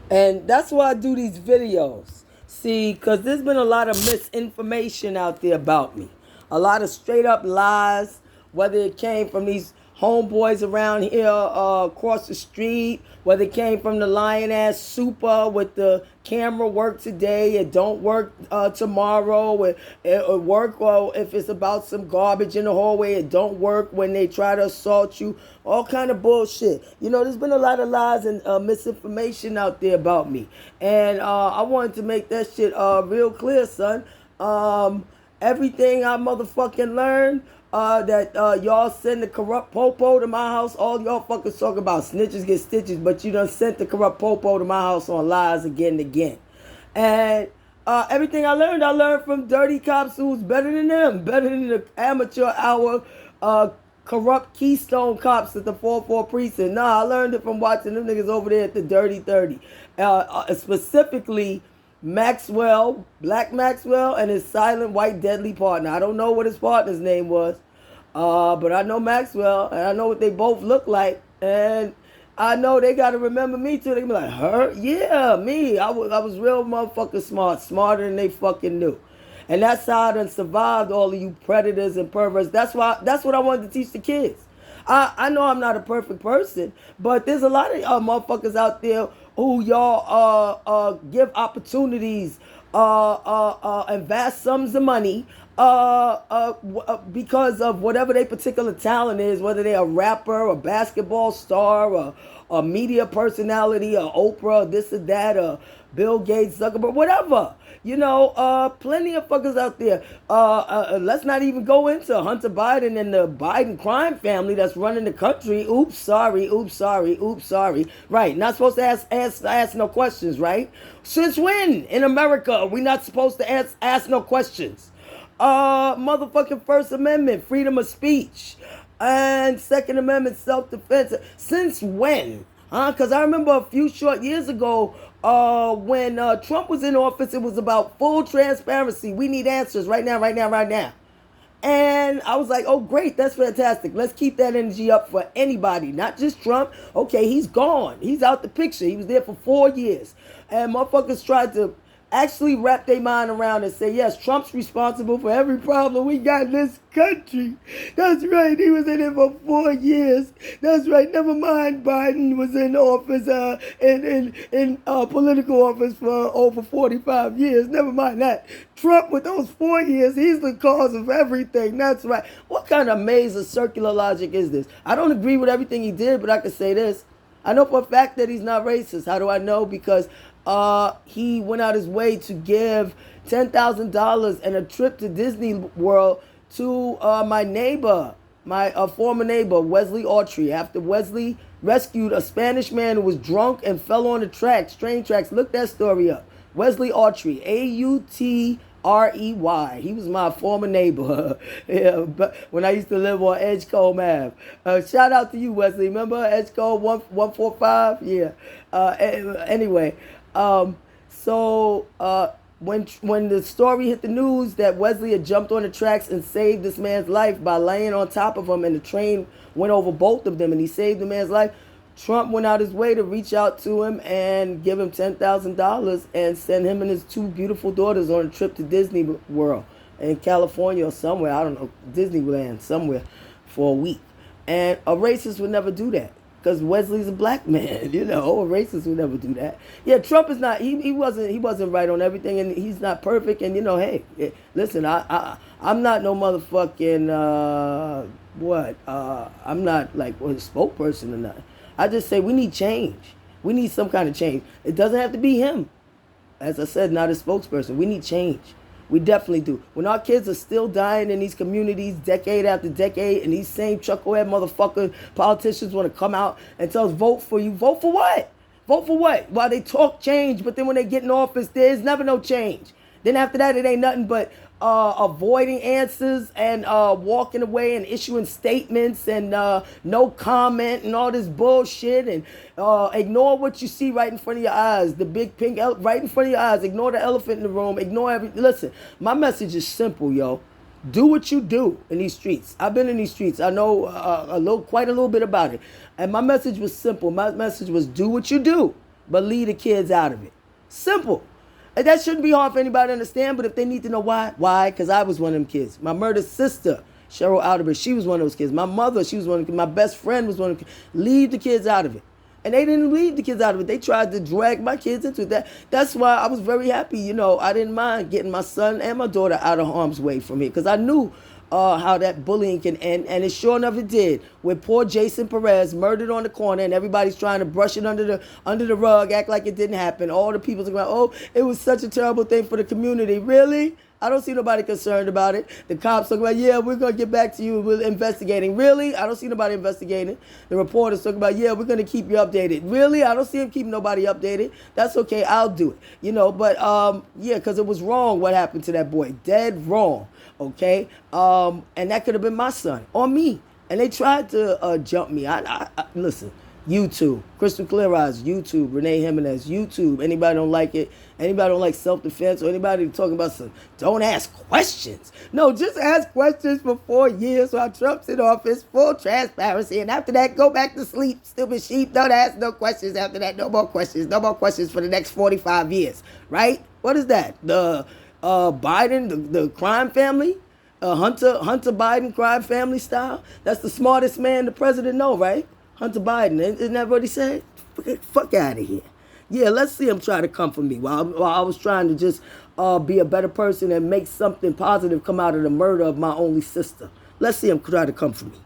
And that's why I do these videos. See, because there's been a lot of misinformation out there about me. A lot of straight up lies, whether it came from these homeboys around here across the street, whether it came from the lion ass super with the camera work today, it don't work tomorrow, it work, or if it's about some garbage in the hallway, it don't work when they try to assault you, all kind of bullshit. You know, there's been a lot of lies and misinformation out there about me, and I wanted to make that shit real clear, son. Everything I motherfucking learned, that y'all send the corrupt popo to my house. All y'all fuckers talk about snitches get stitches, but you done sent the corrupt popo to my house on lies again and again. And everything I learned from dirty cops who's better than them, better than the amateur hour corrupt Keystone cops at the 4-4 precinct. Nah, I learned it from watching them niggas over there at the Dirty 30. Specifically, Maxwell, Black Maxwell, and his silent white deadly partner. I don't know what his partner's name was, but I know Maxwell, and I know what they both look like, and I know they got to remember me too. They be like, her? Yeah, me. I was real motherfucking smart, smarter than they fucking knew. And that's how I done survived all of you predators and perverts. That's what I wanted to teach the kids. I know I'm not a perfect person, but there's a lot of motherfuckers out there who y'all give opportunities and vast sums of money because of whatever their particular talent is, whether they're a rapper, a basketball star, or a media personality, or Oprah, this or that, or Bill Gates, Zuckerberg, whatever. You know, plenty of fuckers out there. Let's not even go into Hunter Biden and the Biden crime family that's running the country. Oops, sorry. Oops, sorry. Oops, sorry. Right. Not supposed to ask no questions, right? Since when in America are we not supposed to ask no questions? Motherfucking First Amendment, freedom of speech, and Second Amendment, self-defense. Since when? Because I remember a few short years ago, when Trump was in office, it was about full transparency. We need answers right now, right now, right now. And I was like, oh, great, that's fantastic. Let's keep that energy up for anybody, not just Trump. Okay, he's gone. He's out the picture. He was there for 4 years. And motherfuckers tried to actually wrap their mind around and say, yes, Trump's responsible for every problem we got in this country. That's right, he was in it for 4 years. That's right, never mind Biden was in office, in political office for over 45 years. Never mind that. Trump, with those 4 years, he's the cause of everything. That's right. What kind of maze of circular logic is this? I don't agree with everything he did, but I can say this. I know for a fact that he's not racist. How do I know? Because he went out his way to give $10,000 and a trip to Disney World to my neighbor, my former neighbor, Wesley Autry. After Wesley rescued a Spanish man who was drunk and fell on the tracks, train tracks. Look that story up. Wesley Autry, Autrey. He was my former neighbor. Yeah, but when I used to live on Edgecombe Ave. Shout out to you, Wesley. Remember Edgecombe 145? Yeah. Anyway, so when the story hit the news that Wesley had jumped on the tracks and saved this man's life by laying on top of him, and the train went over both of them, and he saved the man's life, Trump went out his way to reach out to him and give him $10,000 and send him and his two beautiful daughters on a trip to Disney World in California or somewhere. I don't know, Disneyland somewhere for a week. And a racist would never do that because Wesley's a black man. You know, a racist would never do that. Yeah, Trump is not. He wasn't right on everything, and he's not perfect. And you know, hey, listen, I'm not no motherfucking I'm not like a spokesperson or nothing. I just say we need change. We need some kind of change. It doesn't have to be him. As I said, not a spokesperson. We need change. We definitely do. When our kids are still dying in these communities decade after decade, and these same chucklehead motherfucker politicians want to come out and tell us, vote for you. Vote for what? Vote for what? While they talk change, but then when they get in office, there's never no change. Then after that, it ain't nothing but avoiding answers and walking away and issuing statements and no comment and all this bullshit, and ignore what you see right in front of your eyes, the big pink right in front of your eyes. Ignore the elephant in the room. Ignore everything. Listen, my message is simple, yo. Do what you do in these streets. I've been in these streets. I know quite a little bit about it. And my message was simple. My message was do what you do. but leave the kids out of it. Simple. And that shouldn't be hard for anybody to understand, but if they need to know why? Because I was one of them kids. My murdered sister, Cheryl Alderberg, she was one of those kids. My mother, she was one of them kids. My best friend was one of them kids. Leave the kids out of it. And they didn't leave the kids out of it. They tried to drag my kids into that. That's why I was very happy. I didn't mind getting my son and my daughter out of harm's way from here because I knew how that bullying can end. And it sure enough it did. With poor Jason Perez murdered on the corner and everybody's trying to brush it under the rug, act like it didn't happen. All the people are going, oh, it was such a terrible thing for the community. Really? I don't see nobody concerned about it. The cops talking about, yeah, we're going to get back to you. We're investigating. Really? I don't see nobody investigating. The reporters talking about, yeah, we're going to keep you updated. Really? I don't see him keeping nobody updated. That's okay. I'll do it. But yeah, because it was wrong what happened to that boy. Dead wrong. Okay? And that could have been my son or me. And they tried to jump me. Listen. YouTube, Crystal Clear Eyes, YouTube, Renee Jimenez, YouTube. Anybody don't like it? Anybody don't like self-defense? Or anybody talking about some, don't ask questions. No, just ask questions for 4 years while Trump's in office, full transparency. And after that, go back to sleep, stupid sheep. Don't ask no questions after that. No more questions. No more questions for the next 45 years, right? What is that? The Biden, the crime family? Hunter Biden crime family style? That's the smartest man the president know, right? Hunter Biden, isn't that what he said? Fuck out of here. Yeah, let's see him try to come for me while I was trying to just be a better person and make something positive come out of the murder of my only sister. Let's see him try to come for me.